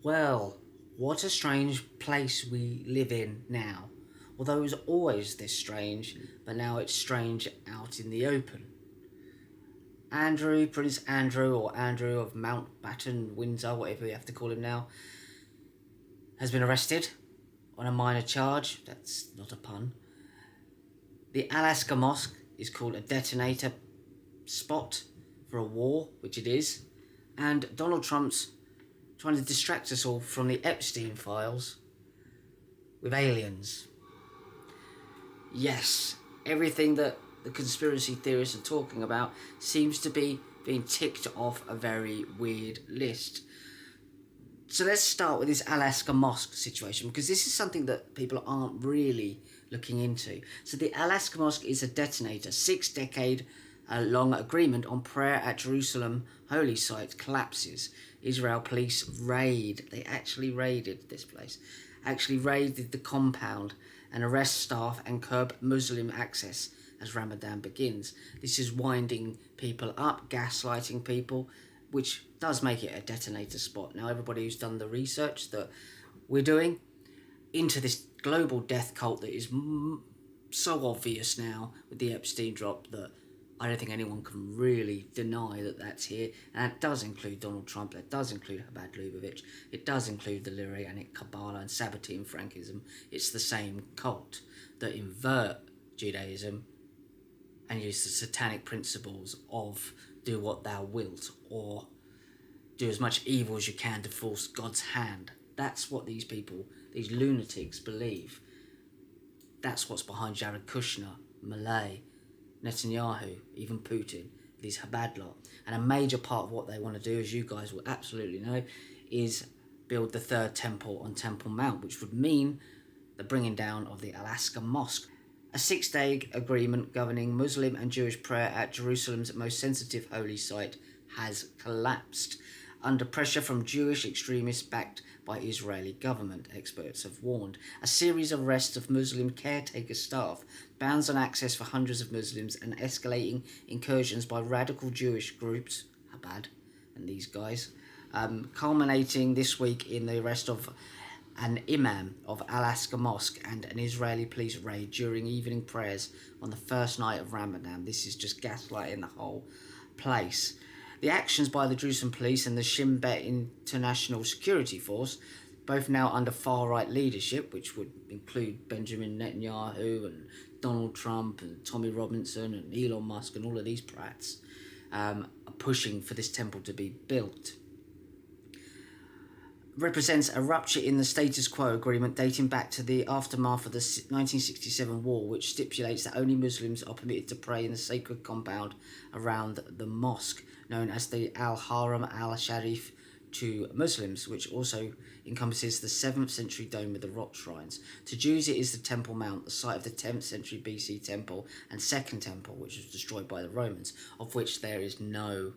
Well, what a strange place we live in now. Although it was always this strange, but now it's strange out in the open. Prince Andrew, or Andrew of Mountbatten, Windsor, whatever you have to call him now, has been arrested on a minor charge. That's not a pun. The Al-Aqsa mosque is called a detonator spot for a war, which it is. And Donald Trump's trying to distract us all from the Epstein files with aliens. Yes, everything that the conspiracy theorists are talking about seems to be being ticked off a very weird list. So let's start with this Al-Aqsa mosque situation, because this is something that people aren't really looking into. So the Al-Aqsa mosque is a detonator. 6-decade long agreement on prayer at Jerusalem holy site collapses. Israel police raid. They actually raided this place. Actually raided the compound and arrest staff and curb Muslim access as Ramadan begins. This is winding people up, gaslighting people, which does make it a detonator spot. Now, everybody who's done the research that we're doing into this global death cult that is so obvious now with the Epstein drop that I don't think anyone can really deny that that's here. And that does include Donald Trump, that does include Chabad Lubavitch, it does include the Lurianic Kabbalah and Sabatean Frankism. It's the same cult that invert Judaism and use the satanic principles of do what thou wilt, or do as much evil as you can to force God's hand. That's what these people, these lunatics, believe. That's what's behind Jared Kushner, Malay, Netanyahu, even Putin, these Chabad lot. And a major part of what they want to do, as you guys will absolutely know, is build the third temple on Temple Mount, which would mean the bringing down of the Al-Aqsa mosque. A 6-day agreement governing Muslim and Jewish prayer at Jerusalem's most sensitive holy site has collapsed under pressure from Jewish extremists backed by Israeli government, experts have warned. A series of arrests of Muslim caretaker staff, bans on access for hundreds of Muslims, and escalating incursions by radical Jewish groups, Chabad and these guys, culminating this week in the arrest of an imam of Al-Aqsa Mosque and an Israeli police raid during evening prayers on the first night of Ramadan. This is just gaslighting the whole place. The actions by the Jerusalem police and the Shin Bet International Security Force, both now under far-right leadership, which would include Benjamin Netanyahu and Donald Trump and Tommy Robinson and Elon Musk and all of these brats, are pushing for this temple to be built, represents a rupture in the status quo agreement dating back to the aftermath of the 1967 war, which stipulates that only Muslims are permitted to pray in the sacred compound around the mosque, known as the Al-Haram Al-Sharif to Muslims, which also encompasses the 7th century dome with the rock shrines. To Jews it is the Temple Mount, the site of the 10th century BC temple and second temple, which was destroyed by the Romans, of which there is no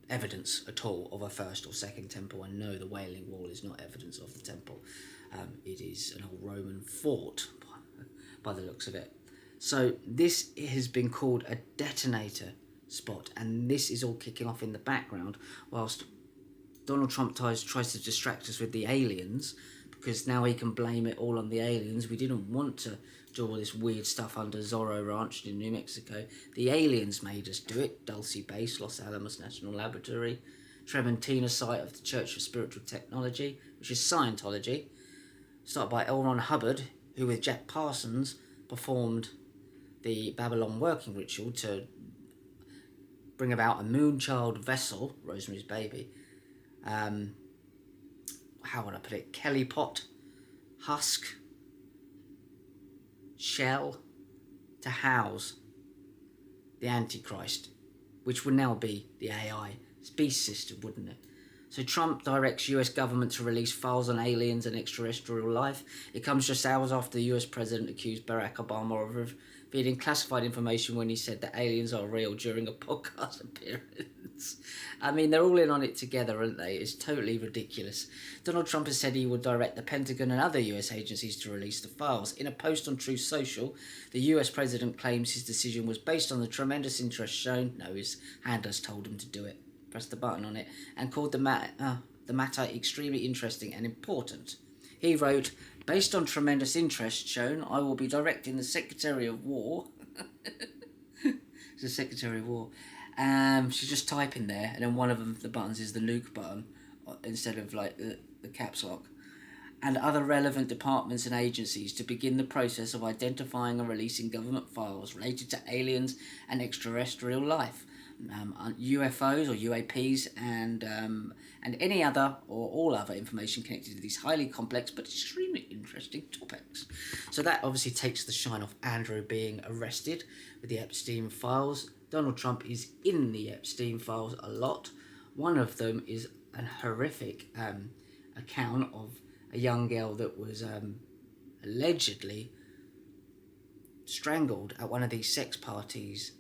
evidence at all of a first or second temple, and no, the Wailing Wall is not evidence of the temple. It is an old Roman fort by the looks of it. So this has been called a detonator spot, and this is all kicking off in the background whilst Donald Trump tries to distract us with the aliens, because now he can blame it all on the aliens. We didn't want to do all this weird stuff under Zorro Ranch in New Mexico. The aliens made us do it. Dulce Base, Los Alamos National Laboratory, Trementina site of the Church of Spiritual Technology, which is Scientology, started by L. Ron Hubbard, who with Jack Parsons performed the Babylon working ritual to bring about a moonchild vessel, Rosemary's Baby. How would I put it? Kelly pot, husk, shell to house the Antichrist, which would now be the AI beast system, wouldn't it? So Trump directs US government to release files on aliens and extraterrestrial life. It comes just hours after the US president accused Barack Obama of revealing classified information when he said that aliens are real during a podcast appearance. I mean, they're all in on it together, aren't they? It's totally ridiculous. Donald Trump has said he would direct the Pentagon and other US agencies to release the files. In a post on Truth Social, the US president claims his decision was based on the tremendous interest shown. No, his handlers told him to do it. Press the button on it, and called the the matter extremely interesting and important. He wrote, "Based on tremendous interest shown, I will be directing the Secretary of War." The Secretary of War. She's just typing there, and then one of them, the buttons, is the nuke button instead of like the caps lock. "And other relevant departments and agencies to begin the process of identifying and releasing government files related to aliens and extraterrestrial life, UFOs or UAPs, and any other or all other information connected to these highly complex but extremely interesting topics." So that obviously takes the shine off Andrew being arrested with the Epstein files. Donald Trump is in the Epstein files a lot. One of them is an horrific account of a young girl that was allegedly strangled at one of these sex parties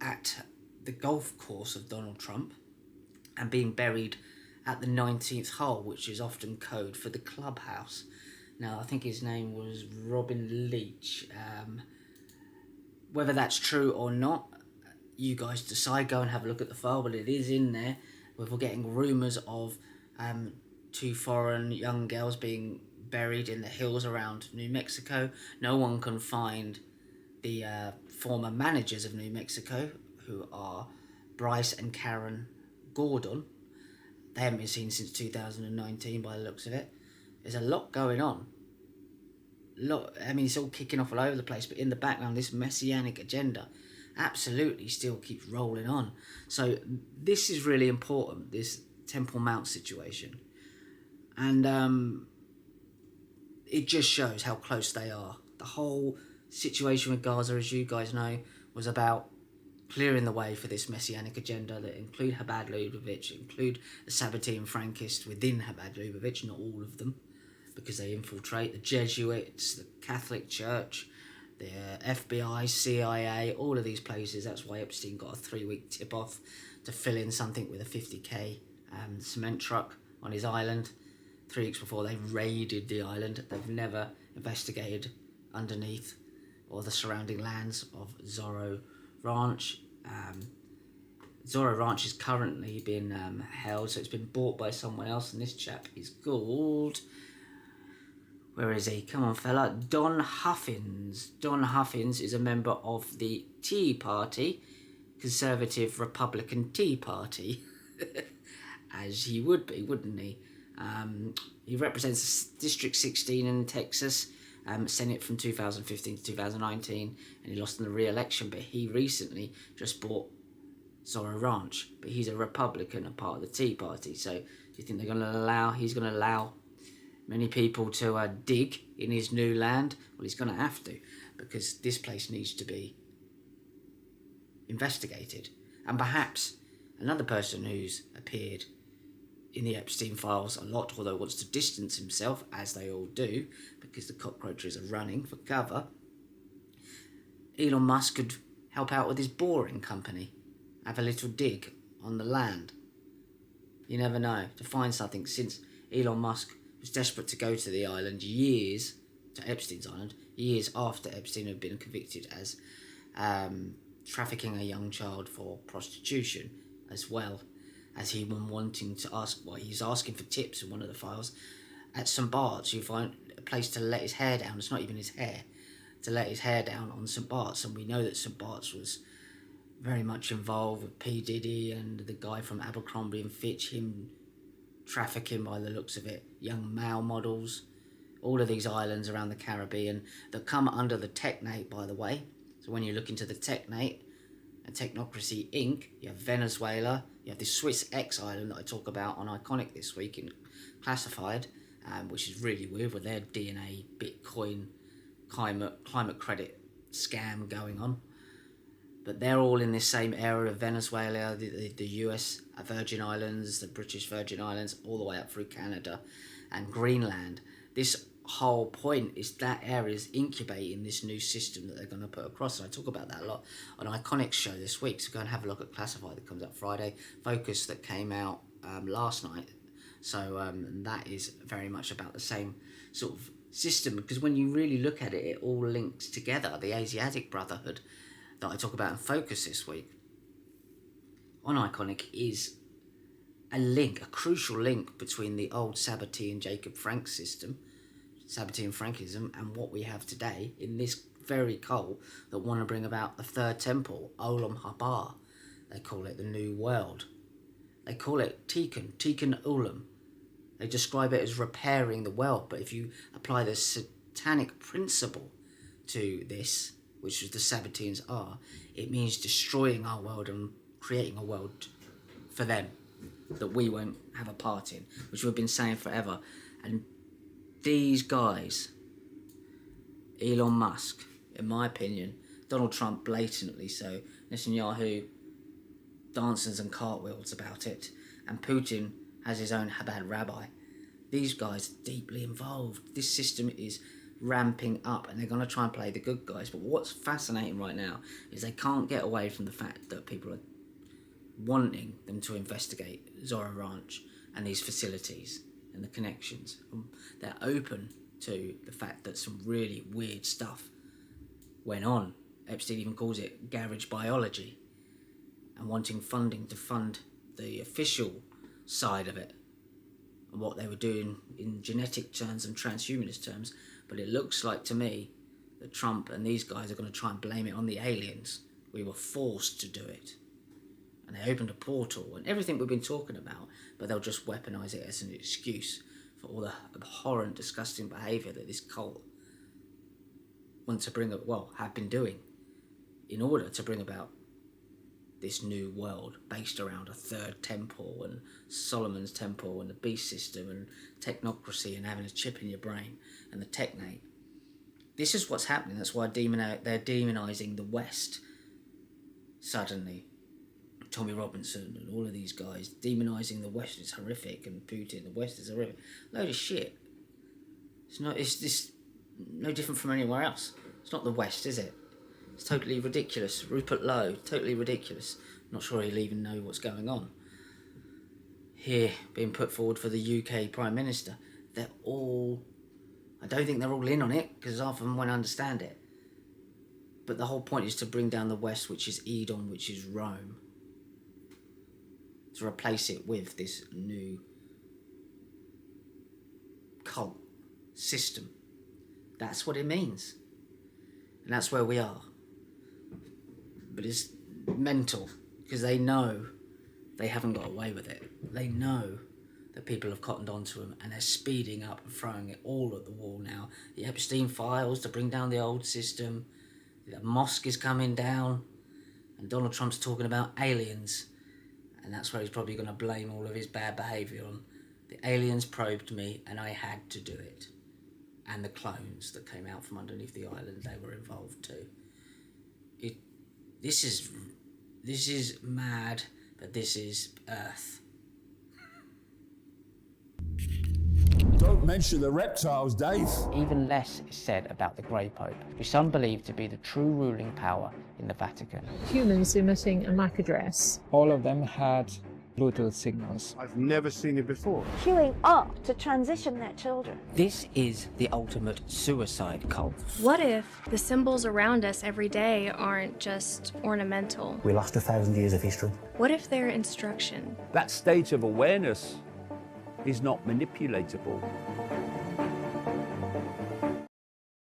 at the golf course of Donald Trump and being buried at the 19th hole, which is often code for the clubhouse. Now, I think his name was Robin Leach. Whether that's true or not, you guys decide. Go and have a look at the file, but it is in there. We're getting rumours of 2 foreign young girls being buried in the hills around New Mexico. No one can find the former managers of New Mexico, who are Bryce and Karen Gordon. They haven't been seen since 2019 by the looks of it. There's a lot going on. It's all kicking off all over the place, but in the background, this messianic agenda absolutely still keeps rolling on. So this is really important, this Temple Mount situation. And it just shows how close they are. The whole situation with Gaza, as you guys know, was about clearing the way for this messianic agenda that include Chabad Lubavitch, include the Sabatean Frankists within Chabad Lubavitch, not all of them, because they infiltrate the Jesuits, the Catholic Church, the FBI, CIA, all of these places. That's why Epstein got a 3-week tip-off to fill in something with a 50k cement truck on his island 3 weeks before they raided the island. They've never investigated underneath or the surrounding lands of Zorro Ranch. Zorro Ranch is currently being held, so it's been bought by someone else, and this chap is called... Where is he? Come on, fella. Don Huffins. Don Huffins is a member of the Tea Party, Conservative Republican Tea Party. As he would be, wouldn't he? He represents District 16 in Texas, Senate from 2015 to 2019, and he lost in the re-election, but he recently just bought Zorro Ranch. But he's a Republican, a part of the Tea Party, so do you think he's going to allow many people to dig in his new land? Well, he's going to have to, because this place needs to be investigated. And perhaps another person who's appeared in the Epstein files a lot, although wants to distance himself, as they all do, because the cockroaches are running for cover, Elon Musk could help out with his boring company, have a little dig on the land. You never know, to find something, since Elon Musk was desperate to go to the island to Epstein's island, years after Epstein had been convicted as trafficking a young child for prostitution, as well as he was wanting to he's asking for tips in one of the files at St. Bart's. You find a place to let his hair down. It's not even his hair, to let his hair down on St. Bart's, and we know that St. Bart's was very much involved with P. Diddy and the guy from Abercrombie and Fitch, him trafficking, by the looks of it, young male models. All of these islands around the Caribbean that come under the Technate, by the way. So when you look into the Technate and Technocracy Inc., you have Venezuela, you have the Swiss X island that I talk about on Iconic this week in Classified, which is really weird with their DNA, Bitcoin, climate credit scam going on. But they're all in this same area of Venezuela, the US Virgin Islands, the British Virgin Islands, all the way up through Canada and Greenland. This whole point is that area is incubating this new system that they're going to put across. And I talk about that a lot on Iconic's show this week. So go and have a look at Classified that comes out Friday. Focus that came out last night. So that is very much about the same sort of system. Because when you really look at it, it all links together. The Asiatic Brotherhood that I talk about in Focus this week on Iconic is a crucial link between the old Sabatean Jacob Frank system, Sabatean Frankism, and what we have today in this very cult that want to bring about the third temple, Olam Haba. They call it the New World. They call it Tikkun Olam. They describe it as repairing the world, but if you apply the satanic principle to this, which is the Sabateans are, it means destroying our world and creating a world for them that we won't have a part in, which we've been saying forever. And these guys, Elon Musk, in my opinion, Donald Trump blatantly so, Netanyahu dances and cartwheels about it, and Putin has his own Chabad rabbi. These guys are deeply involved. This system is ramping up, and they're going to try and play the good guys. But what's fascinating right now is they can't get away from the fact that people are wanting them to investigate Zora Ranch and these facilities and the connections. They're open to the fact that some really weird stuff went on. Epstein even calls it garage biology, and wanting funding to fund the official side of it and what they were doing in genetic terms and transhumanist terms. But it looks like to me that Trump and these guys are going to try and blame it on the aliens. We were forced to do it. And they opened a portal and everything we've been talking about, but they'll just weaponise it as an excuse for all the abhorrent, disgusting behaviour that this cult want to bring up, well, have been doing, in order to bring about this new world based around a third temple and Solomon's temple and the beast system and technocracy and having a chip in your brain and the Technate. This is what's happening. That's why they're demonising the West suddenly. Tommy Robinson and all of these guys demonising the West is horrific, and Putin, the West is horrific. Load of shit. It's just no different from anywhere else. It's not the West, is it? It's totally ridiculous. Rupert Lowe, totally ridiculous. Not sure he'll even know what's going on. Here, being put forward for the UK Prime Minister. They're all... I don't think they're all in on it, because half of them won't understand it. But the whole point is to bring down the West, which is Edom, which is Rome. To replace it with this new cult system. That's what it means. And that's where we are. But it's mental, because they know they haven't got away with it. They know that people have cottoned onto them, and they're speeding up and throwing it all at the wall now. The Epstein files to bring down the old system. The mosque is coming down. And Donald Trump's talking about aliens. And that's where he's probably going to blame all of his bad behaviour on. The aliens probed me, and I had to do it. And the clones that came out from underneath the island, they were involved too. This is mad, but this is Earth. Don't mention the reptiles, Dave. Even less is said about the Grey Pope, who some believe to be the true ruling power in the Vatican. Humans emitting a MAC address. All of them had Bluetooth signals. I've never seen it before. Queuing up to transition their children. This is the ultimate suicide cult. What if the symbols around us every day aren't just ornamental? We lost 1,000 years of history. What if they're instruction? That state of awareness is not manipulatable.